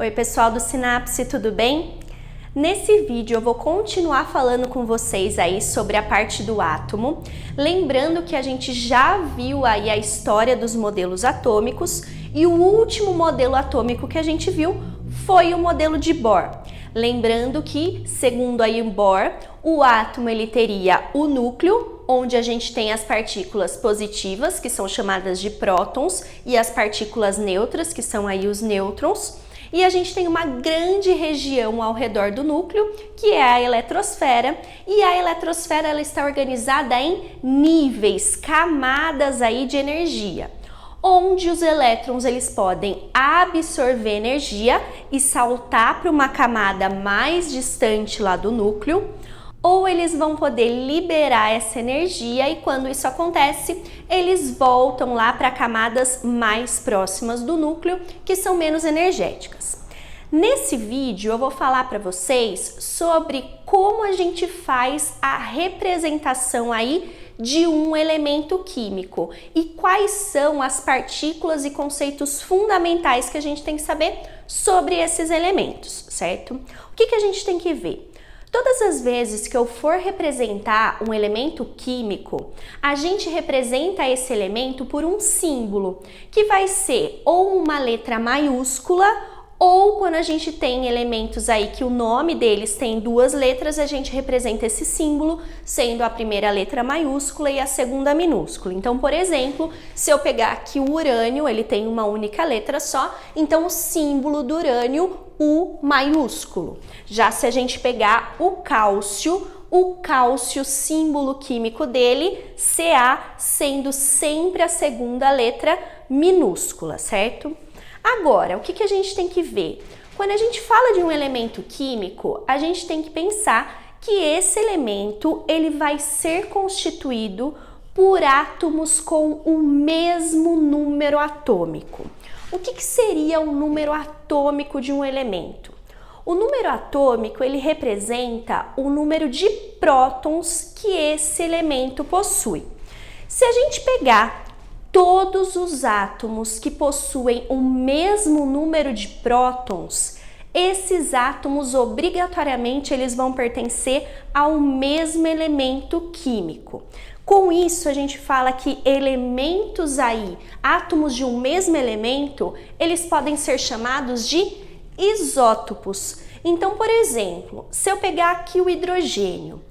Oi pessoal do Sinapse, tudo bem? Nesse vídeo eu vou continuar falando com vocês aí sobre a parte do átomo, lembrando que a gente já viu aí a história dos modelos atômicos e o último modelo atômico que a gente viu foi o modelo de Bohr. Lembrando que, segundo aí Bohr, o átomo ele teria o núcleo, onde a gente tem as partículas positivas, que são chamadas de prótons, e as partículas neutras, que são aí os nêutrons. E a gente tem uma grande região ao redor do núcleo, que é a eletrosfera, e a eletrosfera ela está organizada em níveis, camadas aí de energia, onde os elétrons eles podem absorver energia e saltar para uma camada mais distante lá do núcleo, ou eles vão poder liberar essa energia e quando isso acontece, eles voltam lá para camadas mais próximas do núcleo, que são menos energéticas. Nesse vídeo eu vou falar para vocês sobre como a gente faz a representação aí de um elemento químico e quais são as partículas e conceitos fundamentais que a gente tem que saber sobre esses elementos, certo? O que a gente tem que ver? Todas as vezes que eu for representar um elemento químico, a gente representa esse elemento por um símbolo, que vai ser ou uma letra maiúscula, ou quando a gente tem elementos aí que o nome deles tem duas letras, a gente representa esse símbolo, sendo a primeira letra maiúscula e a segunda minúscula. Então, por exemplo, se eu pegar aqui o urânio, ele tem uma única letra só, então o símbolo do urânio, U maiúsculo. Já se a gente pegar o cálcio, símbolo químico dele, Ca, sendo sempre a segunda letra minúscula, certo? Agora, o que a gente tem que ver? Quando a gente fala de um elemento químico, a gente tem que pensar que esse elemento ele vai ser constituído por átomos com o mesmo número atômico. O que seria o número atômico de um elemento? O número atômico ele representa o número de prótons que esse elemento possui. Se a gente pegar todos os átomos que possuem o mesmo número de prótons, esses átomos obrigatoriamente eles vão pertencer ao mesmo elemento químico. Com isso a gente fala que elementos aí, átomos de um mesmo elemento, eles podem ser chamados de isótopos. Então, por exemplo, se eu pegar aqui o hidrogênio,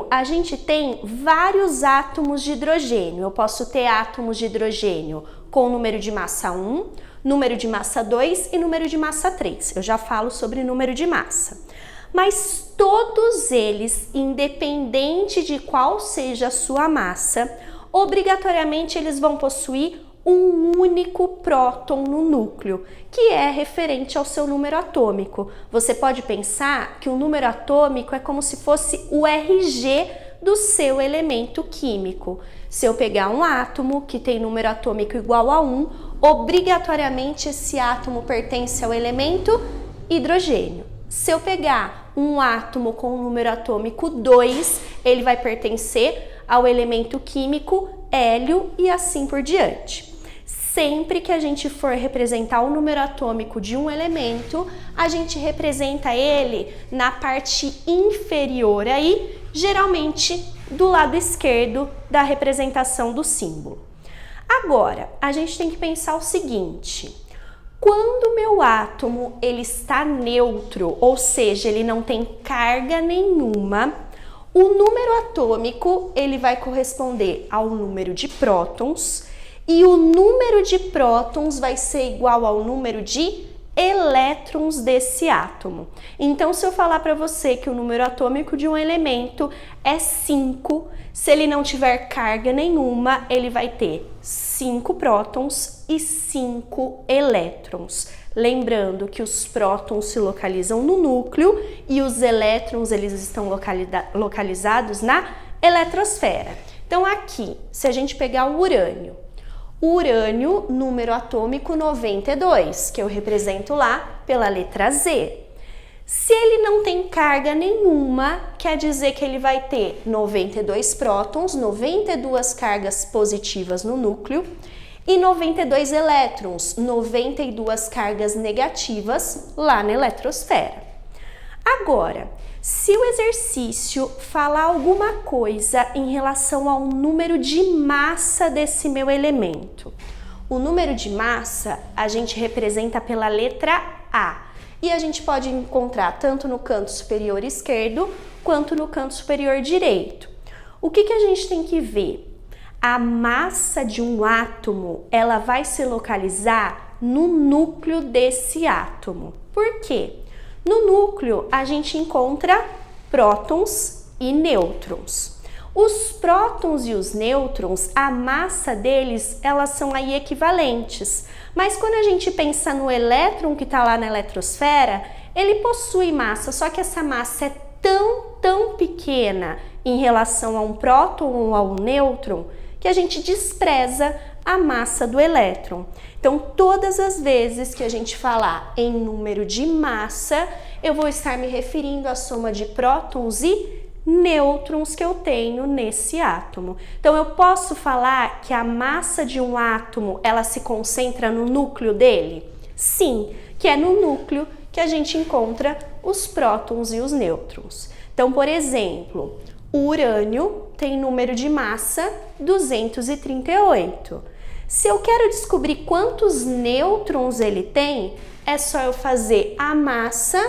a gente tem vários átomos de hidrogênio. Eu posso ter átomos de hidrogênio com número de massa 1, número de massa 2 e número de massa 3. Eu já falo sobre número de massa. Mas todos eles, independente de qual seja a sua massa, obrigatoriamente eles vão possuir um único próton no núcleo, que é referente ao seu número atômico. Você pode pensar que o número atômico é como se fosse o RG do seu elemento químico. Se eu pegar um átomo que tem número atômico igual a 1, obrigatoriamente esse átomo pertence ao elemento hidrogênio. Se eu pegar um átomo com número atômico 2, ele vai pertencer ao elemento químico hélio e assim por diante. Sempre que a gente for representar o número atômico de um elemento, a gente representa ele na parte inferior aí, geralmente do lado esquerdo da representação do símbolo. Agora, a gente tem que pensar o seguinte: quando o meu átomo ele está neutro, ou seja, ele não tem carga nenhuma, o número atômico ele vai corresponder ao número de prótons e o número de prótons vai ser igual ao número de elétrons desse átomo. Então, se eu falar para você que o número atômico de um elemento é 5, se ele não tiver carga nenhuma, ele vai ter 5 prótons e 5 elétrons. Lembrando que os prótons se localizam no núcleo e os elétrons eles estão localizados na eletrosfera. Então, aqui, se a gente pegar o urânio, número atômico 92, que eu represento lá pela letra Z. Se ele não tem carga nenhuma, quer dizer que ele vai ter 92 prótons, 92 cargas positivas no núcleo e 92 elétrons, 92 cargas negativas lá na eletrosfera. Agora, se o exercício falar alguma coisa em relação ao número de massa desse meu elemento, o número de massa a gente representa pela letra A e a gente pode encontrar tanto no canto superior esquerdo quanto no canto superior direito. O que a gente tem que ver? A massa de um átomo, ela vai se localizar no núcleo desse átomo. Por quê? No núcleo, a gente encontra prótons e nêutrons. Os prótons e os nêutrons, a massa deles, elas são aí equivalentes. Mas quando a gente pensa no elétron que está lá na eletrosfera, ele possui massa, só que essa massa é tão pequena em relação a um próton ou a um nêutron, que a gente despreza a massa do elétron. Então, todas as vezes que a gente falar em número de massa, eu vou estar me referindo à soma de prótons e nêutrons que eu tenho nesse átomo. Então, eu posso falar que a massa de um átomo, ela se concentra no núcleo dele? Sim, que é no núcleo que a gente encontra os prótons e os nêutrons. Então, por exemplo, o urânio tem número de massa 238. Se eu quero descobrir quantos nêutrons ele tem, é só eu fazer a massa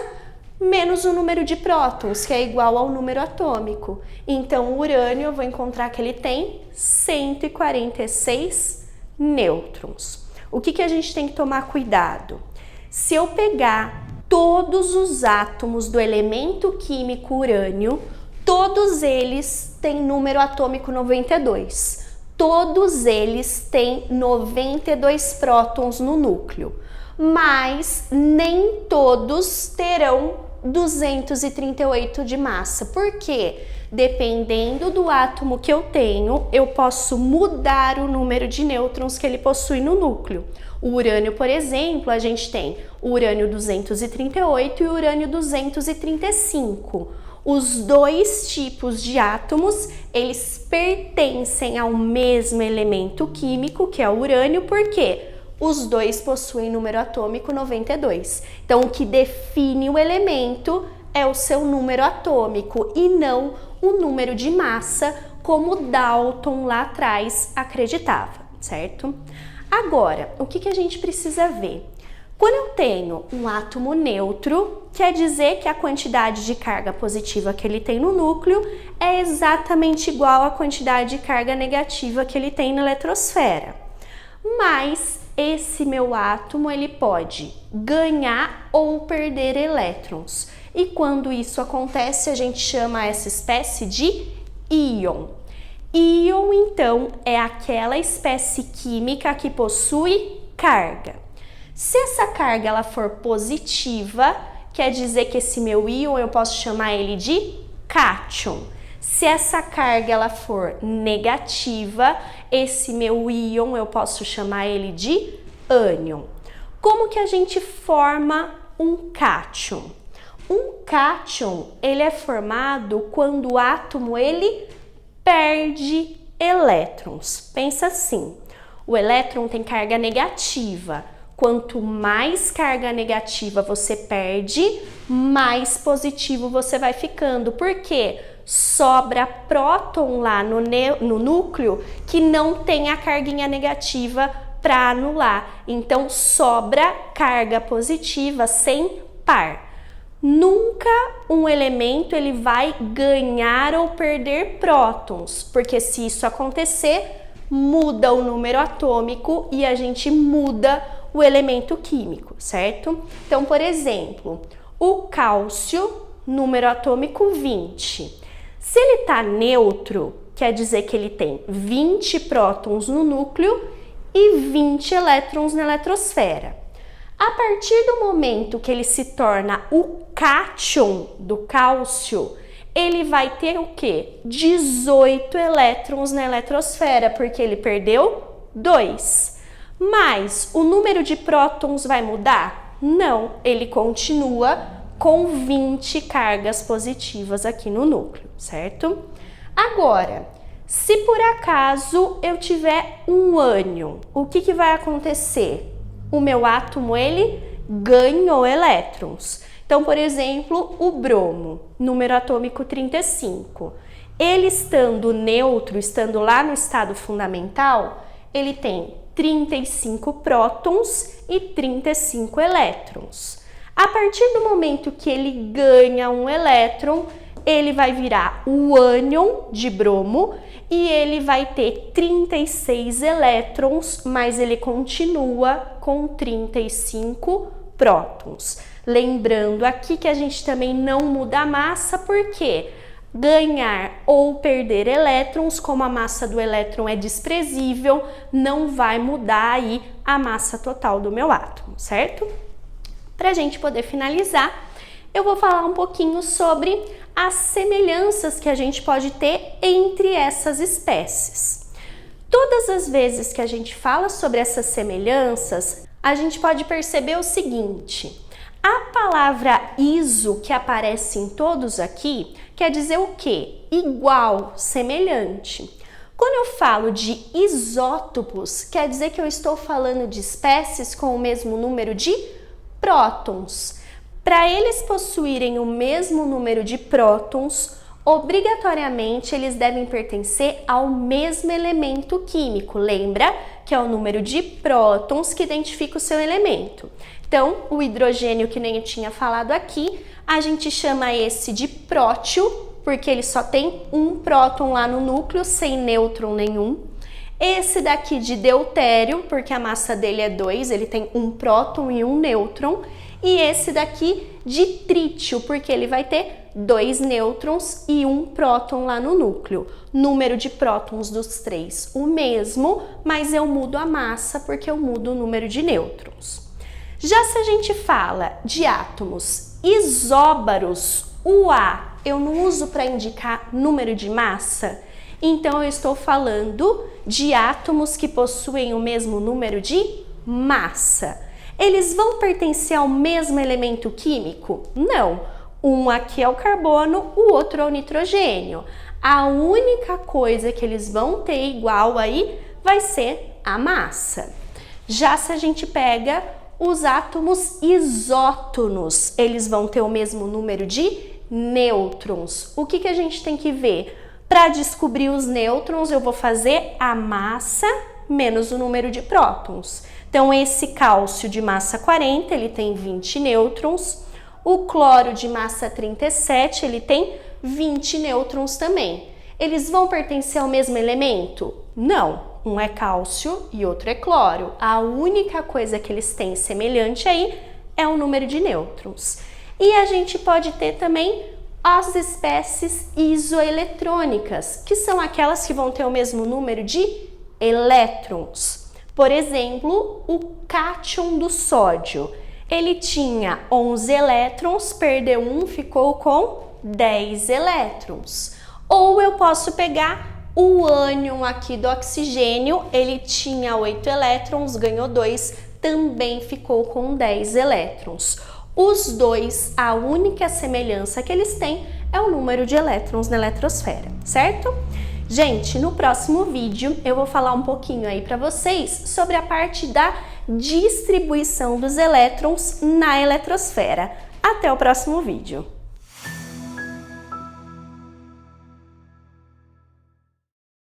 menos o número de prótons, que é igual ao número atômico. Então, o urânio eu vou encontrar que ele tem 146 nêutrons. O que a gente tem que tomar cuidado? Se eu pegar todos os átomos do elemento químico urânio, todos eles têm número atômico 92. Todos eles têm 92 prótons no núcleo, mas nem todos terão 238 de massa. Por quê? Dependendo do átomo que eu tenho, eu posso mudar o número de nêutrons que ele possui no núcleo. O urânio, por exemplo, a gente tem o urânio 238 e o urânio 235. Os dois tipos de átomos, eles pertencem ao mesmo elemento químico, que é o urânio, porque os dois possuem número atômico 92. Então, o que define o elemento é o seu número atômico e não o número de massa, como Dalton lá atrás acreditava, certo? Agora, o que a gente precisa ver? Quando eu tenho um átomo neutro, quer dizer que a quantidade de carga positiva que ele tem no núcleo é exatamente igual à quantidade de carga negativa que ele tem na eletrosfera. Mas esse meu átomo, ele pode ganhar ou perder elétrons. E quando isso acontece, a gente chama essa espécie de íon. Íon, então, é aquela espécie química que possui carga. Se essa carga ela for positiva, quer dizer que esse meu íon eu posso chamar ele de cátion. Se essa carga ela for negativa, esse meu íon eu posso chamar ele de ânion. Como que a gente forma um cátion? Um cátion, ele é formado quando o átomo ele perde elétrons. Pensa assim, o elétron tem carga negativa. Quanto mais carga negativa você perde, mais positivo você vai ficando. Por quê? Sobra próton lá no núcleo que não tem a carguinha negativa para anular. Então, sobra carga positiva sem par. Nunca um elemento ele vai ganhar ou perder prótons, porque se isso acontecer, muda o número atômico e a gente muda o elemento químico, certo? Então, por exemplo, o cálcio, número atômico 20. Se ele está neutro, quer dizer que ele tem 20 prótons no núcleo e 20 elétrons na eletrosfera. A partir do momento que ele se torna o cátion do cálcio, ele vai ter o quê? 18 elétrons na eletrosfera, porque ele perdeu 2. Mas o número de prótons vai mudar? Não, ele continua com 20 cargas positivas aqui no núcleo, certo? Agora, Se por acaso eu tiver um ânion, o que vai acontecer? O meu átomo, ele ganhou elétrons. Então, por exemplo, o bromo, número atômico 35. Ele estando neutro, estando lá no estado fundamental, ele tem 35 prótons e 35 elétrons. A partir do momento que ele ganha um elétron, ele vai virar o ânion de bromo e ele vai ter 36 elétrons, mas ele continua com 35 prótons. Lembrando aqui que a gente também não muda a massa, porque ganhar ou perder elétrons, como a massa do elétron é desprezível, não vai mudar aí a massa total do meu átomo, certo? Para a gente poder finalizar, eu vou falar um pouquinho sobre as semelhanças que a gente pode ter entre essas espécies. Todas as vezes que a gente fala sobre essas semelhanças, a gente pode perceber o seguinte: a palavra iso, que aparece em todos aqui, quer dizer o quê? Igual, semelhante. Quando eu falo de isótopos, quer dizer que eu estou falando de espécies com o mesmo número de prótons. Para eles possuírem o mesmo número de prótons, obrigatoriamente eles devem pertencer ao mesmo elemento químico. Lembra que é o número de prótons que identifica o seu elemento. Então, o hidrogênio, que nem eu tinha falado aqui, a gente chama esse de prótio, porque ele só tem um próton lá no núcleo, sem nêutron nenhum. Esse daqui de deutério, porque a massa dele é 2, ele tem um próton e um nêutron. E esse daqui de trítio, porque ele vai ter 2 nêutrons e um próton lá no núcleo. Número de prótons dos três o mesmo, mas eu mudo a massa porque eu mudo o número de nêutrons. Já se a gente fala de átomos isóbaros, o A eu não uso para indicar número de massa, então eu estou falando de átomos que possuem o mesmo número de massa. Eles vão pertencer ao mesmo elemento químico? Não. Um aqui é o carbono, o outro é o nitrogênio. A única coisa que eles vão ter igual aí vai ser a massa. Já se a gente pega os átomos isótonos, eles vão ter o mesmo número de nêutrons. O que a gente tem que ver? Para descobrir os nêutrons, eu vou fazer a massa menos o número de prótons. Então, esse cálcio de massa 40, ele tem 20 nêutrons. O cloro de massa 37, ele tem 20 nêutrons também. Eles vão pertencer ao mesmo elemento? Não. Um é cálcio e outro é cloro. A única coisa que eles têm semelhante aí é o número de nêutrons. E a gente pode ter também as espécies isoeletrônicas, que são aquelas que vão ter o mesmo número de elétrons. Por exemplo, o cátion do sódio. Ele tinha 11 elétrons, perdeu um, ficou com 10 elétrons. Ou eu posso pegar o ânion aqui do oxigênio, ele tinha 8 elétrons, ganhou 2, também ficou com 10 elétrons. Os dois, a única semelhança que eles têm é o número de elétrons na eletrosfera, certo? Gente, no próximo vídeo eu vou falar um pouquinho aí para vocês sobre a parte da distribuição dos elétrons na eletrosfera. Até o próximo vídeo!